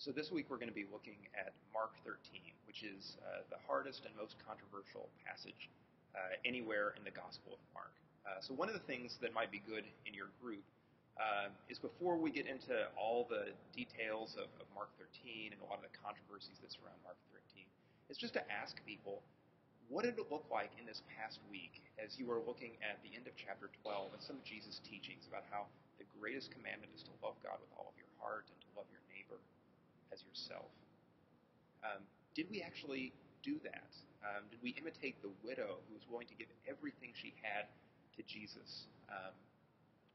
So this week we're going to be looking at Mark 13, which is the hardest and most controversial passage anywhere in the Gospel of Mark. So one of the things that might be good in your group is before we get into all the details of Mark 13 and a lot of the controversies that surround Mark 13, is just to ask people, what did it look like in this past week as you were looking at the end of chapter 12 and some of Jesus' teachings about how the greatest commandment is to love God with all of your heart and to love your neighbor as yourself? Did we actually do that? Did we imitate the widow who was willing to give everything she had to Jesus?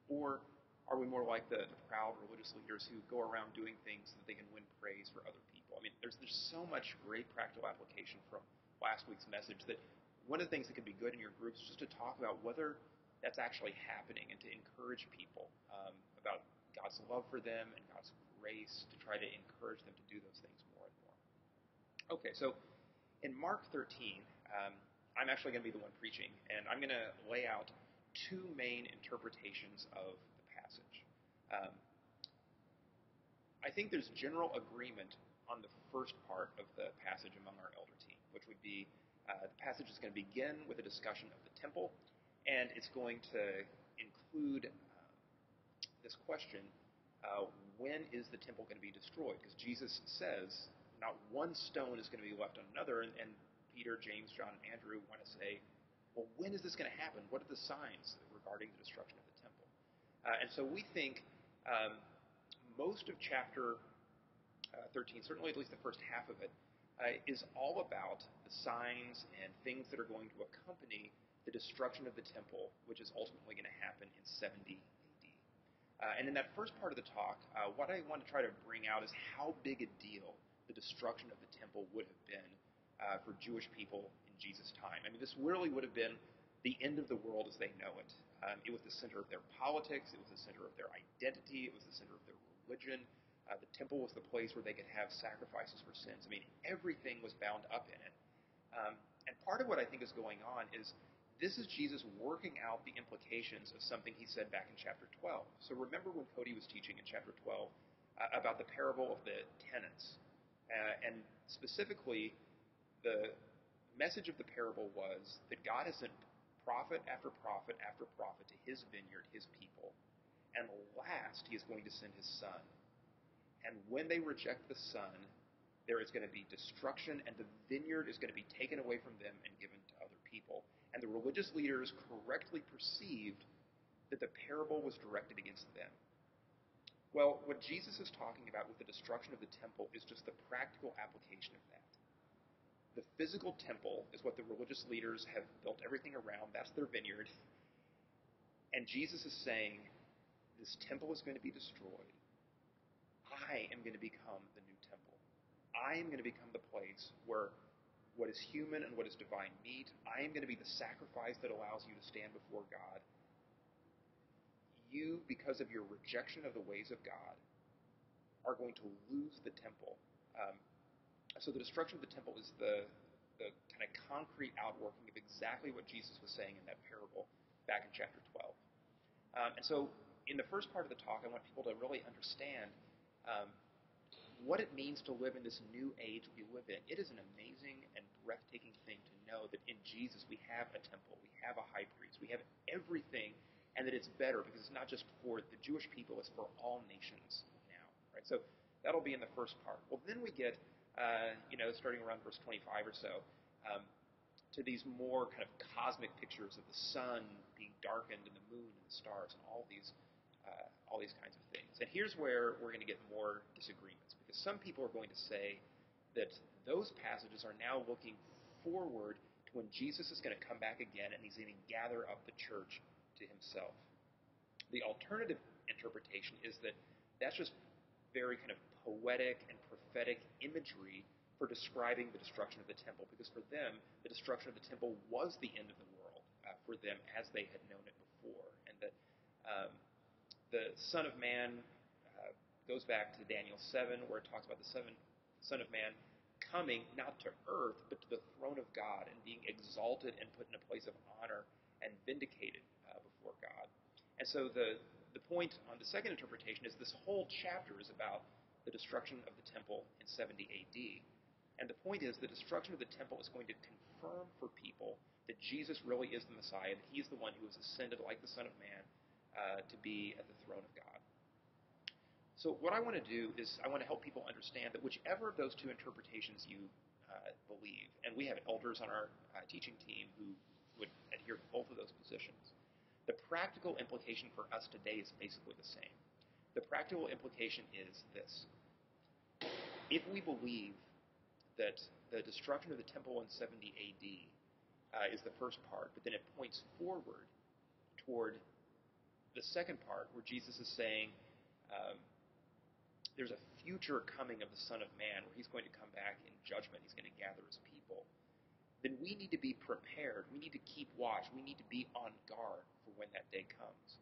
Or are we more like the proud religious leaders who go around doing things so that they can win praise for other people? I mean, there's so much great practical application from last week's message that one of the things that can be good in your groups is just to talk about whether that's actually happening and to encourage people about God's love for them and God's grace, to try to encourage them to do those things more and more. Okay, so in Mark 13, I'm actually going to be the one preaching, and I'm going to lay out two main interpretations of the passage. I think there's general agreement on the first part of the passage among our elder team, which would be the passage is going to begin with a discussion of the temple, and it's going to include this question, when is the temple going to be destroyed? Because Jesus says not one stone is going to be left on another, and Peter, James, John, and Andrew want to say, well, when is this going to happen? What are the signs regarding the destruction of the temple? And so we think most of chapter 13, certainly at least the first half of it, is all about the signs and things that are going to accompany the destruction of the temple, which is ultimately going to happen in 70 AD. And in that first part of the talk, what I want to try to bring out is how big a deal the destruction of the temple would have been for Jewish people in Jesus' time. I mean, this really would have been the end of the world as they know it. It was the center of their politics. It was the center of their identity. It was the center of their religion. The temple was the place where they could have sacrifices for sins. I mean, everything was bound up in it. And part of what I think is going on is this is Jesus working out the implications of something he said back in chapter 12. So remember when Cody was teaching in chapter 12 about the parable of the tenants. And specifically, the message of the parable was that God has sent prophet after prophet after prophet to his vineyard, his people. And last, he is going to send his son. And when they reject the son, there is going to be destruction, and the vineyard is going to be taken away from them and given to other people. And the religious leaders correctly perceived that the parable was directed against them. Well, what Jesus is talking about with the destruction of the temple is just the practical application of that. The physical temple is what the religious leaders have built everything around. That's their vineyard. And Jesus is saying, this temple is going to be destroyed. I am going to become the new temple. I am going to become the place where what is human and what is divine meet. I am going to be the sacrifice that allows you to stand before God. You, because of your rejection of the ways of God, are going to lose the temple. So the destruction of the temple is the kind of concrete outworking of exactly what Jesus was saying in that parable back in chapter 12. And so in the first part of the talk, I want people to really understand what it means to live in this new age we live in. It is an amazing and breathtaking thing to know that in Jesus we have a temple, we have a high priest, we have everything, and that it's better because it's not just for the Jewish people, it's for all nations now. Right? So that'll be in the first part. Well, then we get, starting around verse 25 or so, to these more kind of cosmic pictures of the sun being darkened and the moon and the stars and all these kinds of things. And here's where we're going to get more disagreements, because some people are going to say that those passages are now looking forward to when Jesus is going to come back again and he's going to gather up the church to himself. The alternative interpretation is that that's just very kind of poetic and prophetic imagery for describing the destruction of the temple, because for them, the destruction of the temple was the end of the world for them as they had known it before. And that the Son of Man goes back to Daniel 7, where it talks about the Son of Man coming not to earth, but to the throne of God and being exalted and put in a place of honor and vindicated before God. And so the point on the second interpretation is this whole chapter is about the destruction of the temple in 70 AD. And the point is, the destruction of the temple is going to confirm for people that Jesus really is the Messiah, that he's the one who has ascended like the Son of Man to be at the throne of God. So what I want to do is I want to help people understand that whichever of those two interpretations you believe, and we have elders on our teaching team who would adhere to both of those positions, the practical implication for us today is basically the same. The practical implication is this. If we believe that the destruction of the temple in 70 AD is the first part, but then it points forward toward the second part where Jesus is saying there's a future coming of the Son of Man where he's going to come back in judgment, he's going to gather his people, then we need to be prepared. We need to keep watch. We need to be on guard for when that day comes.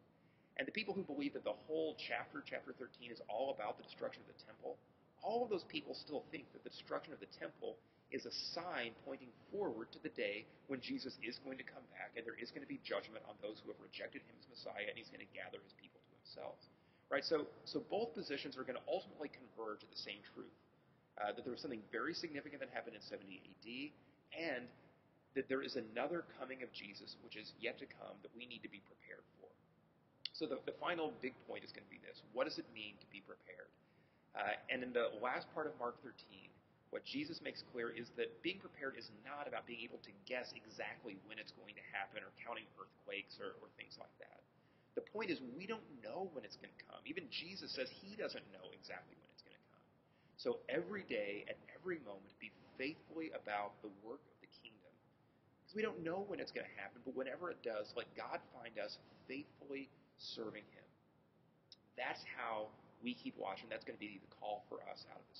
And the people who believe that the whole chapter 13, is all about the destruction of the temple, all of those people still think that the destruction of the temple is a sign pointing forward to the day when Jesus is going to come back and there is going to be judgment on those who have rejected him as Messiah, and he's going to gather his people to himself. Right? So both positions are going to ultimately converge at the same truth, that there was something very significant that happened in 70 AD, and that there is another coming of Jesus which is yet to come that we need to be prepared for. So the final big point is going to be this. What does it mean to be prepared? And in the last part of Mark 13, what Jesus makes clear is that being prepared is not about being able to guess exactly when it's going to happen or counting earthquakes or things like that. The point is we don't know when it's going to come. Even Jesus says he doesn't know exactly when it's going to come. So every day, at every moment, be faithfully about the work of the kingdom. Because we don't know when it's going to happen, but whenever it does, let God find us faithfully serving him. That's how we keep watching. That's going to be the call for us out of this